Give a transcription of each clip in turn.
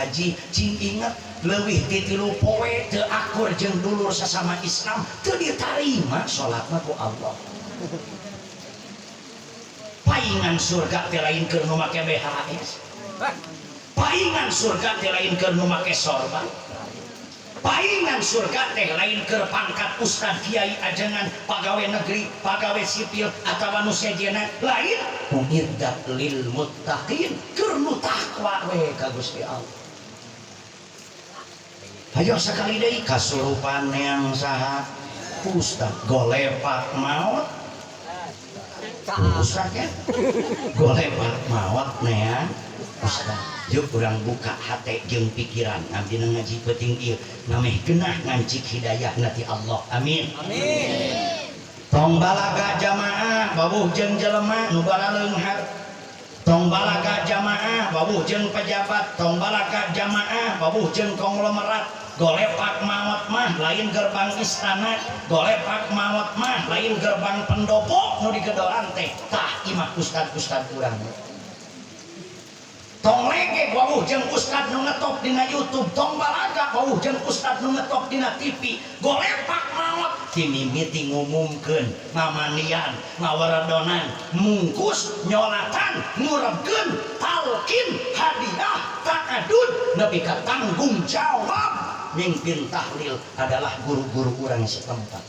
haji cing ingat leuwih ti 3 poe teu akur jeung dulur sasama Islam teu ditarima salatna ku Allah. Paingan surga teh lain keur nu make BHS. Paingan surga teh lain keur nu make sorban. Paingan surga teh lain keur pangkat ustad kiai ajengan pagawe negeri pagawe sipil atawa nu sejena lain muiddat lil muttaqin keur nu takwa we ka Gusti Allah. Hayo sakali deui kasurupan yang saha ustad golepak maot ustad ya golepak maot neang ustad. Yuk kurang buka hati jeung pikiran abdi ngaji penting ieu nameh genah ngancik hidayah nati Allah. Amin. Amin. Tong balaga jamaah babuh jeung jelema nu balaleunghar. Tong balaga jamaah babuh jeung pejabat. Tong balaga jamaah babuh jeung konglomerat. Golepak maot mah lain gerbang istana. Golepak maot mah lain gerbang pendopo nu digedoran teh tah imah ustad-ustad urang. Tong lege wawuh jeung ustad nu ngetop dina YouTube, tong balaga wawuh jeung ustad nu ngetop dina TV. Golepak maot timimiti ngumumkeun, ngamandian, ngawaradonan, mungkus, nyolatan, ngurebkeun, talqin, hadiah, ta'adud, nepi ka tanggung jawab. Mimpin tahlil adalah guru-guru urang setempat.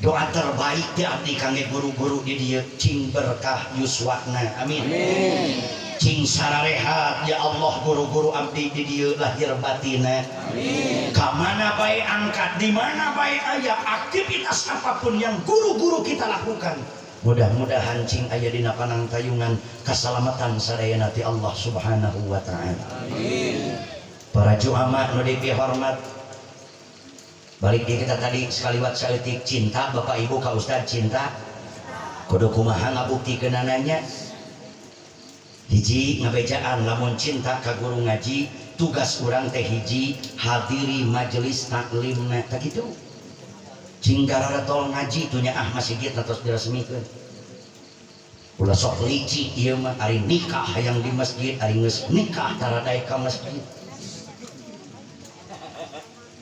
Doa terbaik di abdi kangge guru-guru di dieu cing berkah yuswana. Amin. Amin. Cing sararehat ya Allah guru-guru abdi di dieu lahir batina. Amin. Ka mana bae angkat di mana bae aya aktivitas apapun yang guru-guru kita lakukan. Mudah-mudahan cing aya dina panangtayungan kasalamatan sadayana ti Allah Subhanahu wa taala. Amin. Para juama nu dipihormat balik dia kita tadi sekaliwat salitik cinta bapak ibu ka ustad cinta kudu kumaha ngabuktikeun nanya hiji ngabejaan lamun cinta ka guru ngaji tugas urang teh hiji hadiri majelis taklimna tah kitu cing garara tol ngaji tu nyaah masjid atos diresmikeun ulah sok lici ieu mah ari nikah hayang di masjid ari geus nikah taradae ka masjid.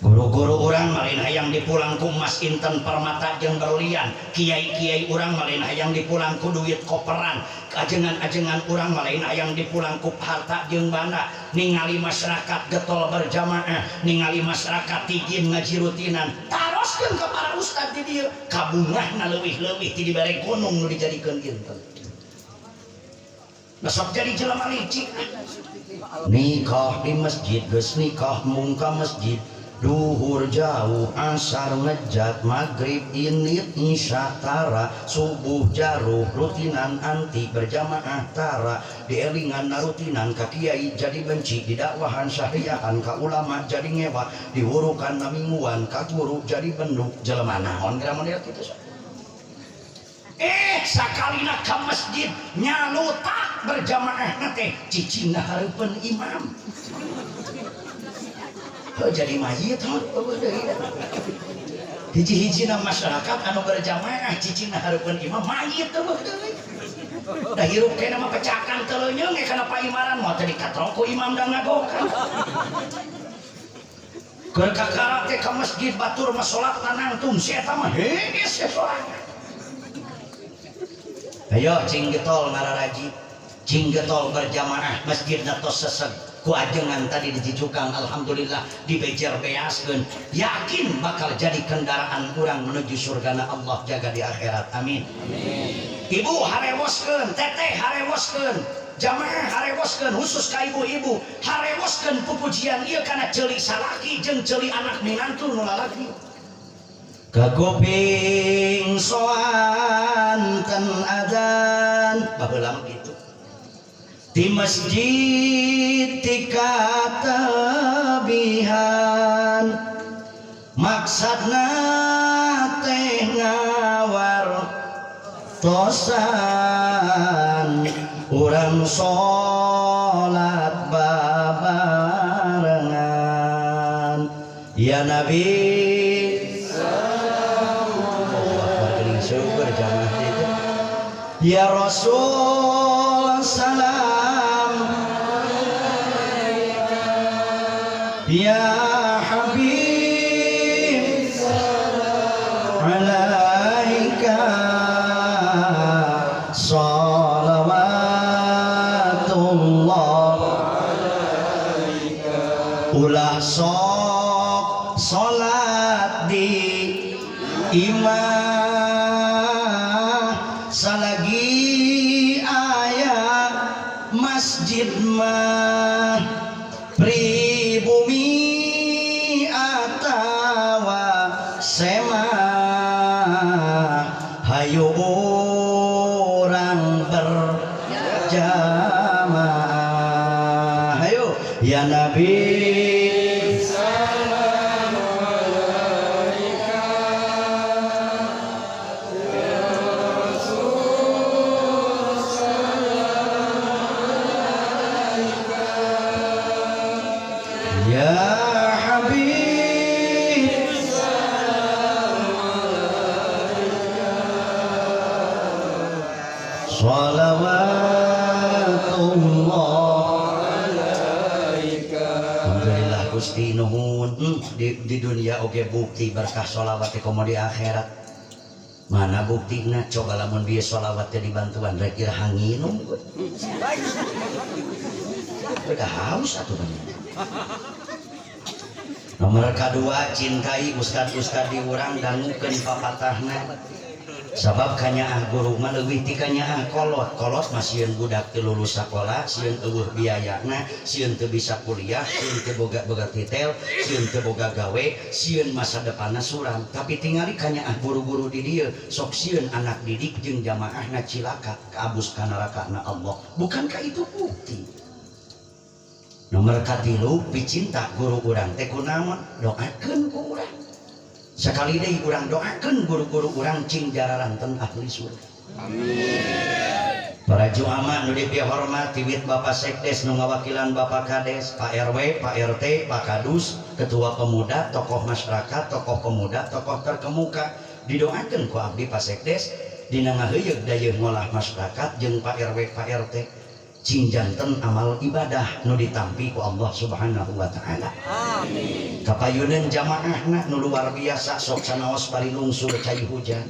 Guru-guru orang malin hayang dipulang ku emas inten permata jeung berlian, kiai-kiai orang malin hayang dipulang ku duit koperan, ajengan-ajengan orang malin hayang dipulang ku harta jeung banda. Ningali masyarakat getol berjamaah, ningali masyarakat tijin ngaji rutinan, taroskeun ka para ustad di dieu kabungahna leuwih-leuwih ti dibere gunung nu dijadikeun inten. Besok jadi jelema licik. Nikah di masjid geus nikah mung ka masjid. Duhur jauh, asar ngejat, maghrib init, isya tara, subuh jaruh, rutinan anti berjamaah tara, dielingan narutinan ka kiai jadi benci, didakwahan syahriyahan ka ulama jadi ngewa, dihurukan namingguan ka guru jadi benduk, jelema naon kira model kitu. Sakalina ka masjid nyalutak berjamaah teh cicingna hareupeun imam. Jadi mayit hiji-hijina masyarakat anu berjamaah cicingna hareupeun imam mayit eueuh deui. Da hirup kena mah pecakan teu leunyeung kana paimaran moal teh dikatrong ku imam da ngagokan. Keur kakara teh ka masjid batur mah salatna nangtung si eta mah heges salatna. Ayo cing getol ngararaji, cing getol berjamaah masjidna tos seseg. Ku ajengan tadi dijicukang alhamdulillah dibejer beaskeun yakin bakal jadi kendaraan urang menuju surgana Allah jaga di akhirat. Amin. Amin. Ibu harewoskeun, teteh harewoskeun, jamaah harewoskeun khusus ka ibu-ibu harewoskeun pupujian ieu kana ceuli salaki jeung ceuli anak minantu nu lalaki. Ka kuping soankeun adzan baheula kitu. Di masjid tika tabihan maksudna teh ngawar tosan urang sholat babarengan ya Nabi ya Rasul salam ya Habib alaika salawatullah ulah sok salat di imah salagi aya masjid mah pribumi atawa sema hayu orang berjamaah hayu ya Nabi Gusti nuhun di dunia oge bukti berkah sholawat komo di akhirat mana buktina coba lamun bieu sholawat teh dibantuan rek kira hanginum udah haus atuh banyak. Nomor kedua cintai ustad-ustad di urang dangukeun papatahna sabab kanyaah guru mah leuwih ti kanyaah kolot mah sieun budak teu lulus sakola sieun eueuh biayana sieun teu bisa kuliah sieun teu boga titel sieun teu boga gawe sieun masa depanna suram tapi tingali kanyaah guru-guru di dieu sok sieun anak didik jeung jamaahna cilaka kaabus ka nerakana Allah bukankah itu bukti. Nomor katilu picinta guru urang teh kunaon doakeun ku urang sekali deui urang doakeun guru-guru urang cing jararanten ahli surga. Amin. Para juama nu dipihormat tiwit Bapak Sekdes nu ngawakilan Bapak Kades, Pak RW, Pak RT, Pak Kadus, ketua pemuda, tokoh masyarakat, tokoh pemuda, tokoh terkemuka didoakeun ku abdi Pak Sekdes dina ngaheuyeuh dayeuh ngolah masyarakat jeung Pak RW, Pak RT cing janten amal ibadah nu ditampi ku Allah Subhanahu wa taala. Amin. Kapayuneun jamaahna nu luar biasa sok sanaos bari lungsur cai hujan.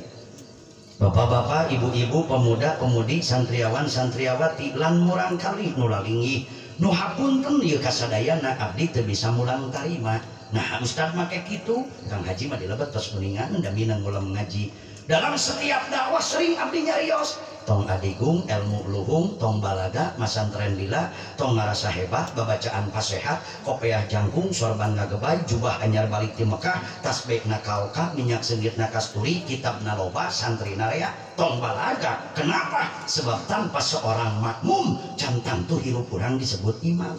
Bapak-bapak, ibu-ibu, pemuda-pemudi, santriawan, santriawati lan murang kali nu lalinggih nu hapunten ieu kasadayana abdi teu bisa mulang tarima. Nah, ustad make kitu, Kang Haji mah dilebet tos kuningan da minang ulam ngaji. Dalam setiap dakwah sering abdi nyarios tong adigung ilmu luhung tong balaga masantren lila tong ngarasa hebat babacaan pasehat kopiah jangkung sorban ngagebay jubah anyar balik ti Mekah tasbih na kaoka minyak senggit na kasturi kitab na loba santri narea tong balaga kenapa sebab tanpa seorang makmum jantan tuh hirup urang disebut imam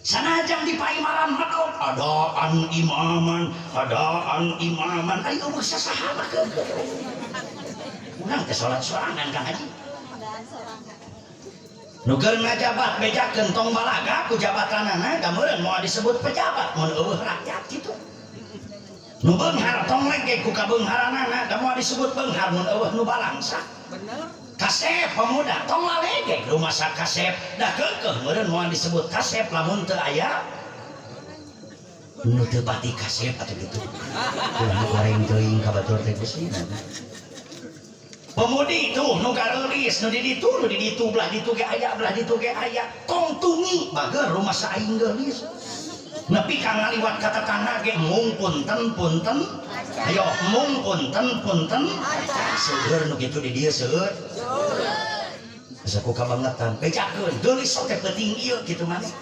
sanajang di paimaran madaw adaan imaman ayo bisa sahabat ke urang teh salat sorangan Kang Haji nu keur ngajabat bejakeun tong balaga ku jabatanana da meureun moal disebut pejabat mun eueuh rakyat kitu nu beunghar tong lege ku kabeungharanana da moal disebut beunghar mun eueuh nu balangsa bener kasep pemuda tong lalege rumasa kasep dah keukeuh meureun moal disebut kasep lamun teu aya nu teu pati kasep atuh kitu ulah goreng teuing ka batur teh Gusti pemudi tuh nu gareulis nu di ditu belah ditu ge aya belah ditu ge aya tong tungi bager rumasa aing geulis nepi ka ngaliwat ka tetangga ge mung punten ayo mung punten seueur nu kitu di dieu seueur asa ku kabangetan bejakeun geulis sok teh penting ieu kitu maneh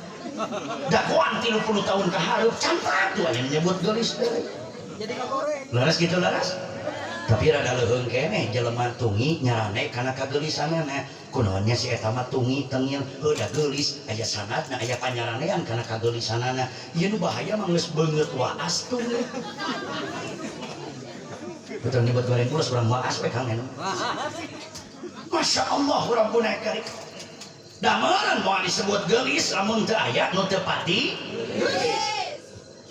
dakwaan 30 tahun ka hareup cantak tuh aya nyebut geulis deui jadi kagoreng laras kitu laras tapi rada leuheung keneh jelema tungi nyarane kana kageulisanana kunaonnya si eta mah tungi tengil heuh da geulis aya sanadna aya panyaranean kana kageulisanana ieu nu bahaya mah geus beungeut waas tungi betul nyebut goreng pulas urang waas we Kang enu Masya Allah Rabbuna Karim da meureun moal disebut geulis lamun teu aya nu teu pati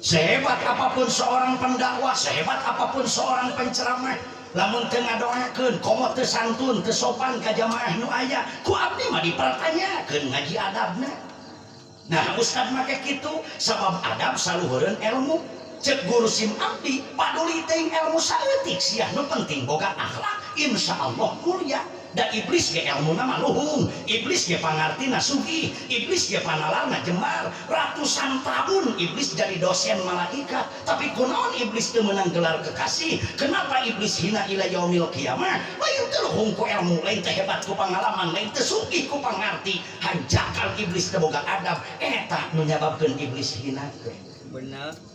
sehebat apapun seorang pendakwah, sehebat apapun seorang penceramah, lamun teu ngadoakeun, komo teu santun, teu sopan ka jamaah nu aya, ku abdi mah dipertanyakeun ngaji adabna. Nah Ustad make kitu sabab adab saluhureun ilmu. Cek guru sim abdi paduli teuing ilmu saeutik sia nu penting boga akhlak insyaallah mulia. Da iblis ge ilmu nama luhung, iblis ge pangartina sugih, iblis ge panalarna jembar, ratusan tahun iblis jadi dosen malaikat, tapi kunaon iblis teu meunang gelar kekasih? Kenapa iblis hina ila yaumil qiyamah? Lain teu luhung ku ilmu, lain teu hebat ku pangalaman, lain teu sugih ku pangarti, hanjakal iblis teu boga adab, eta nu nyababkeun iblis hina. Benar.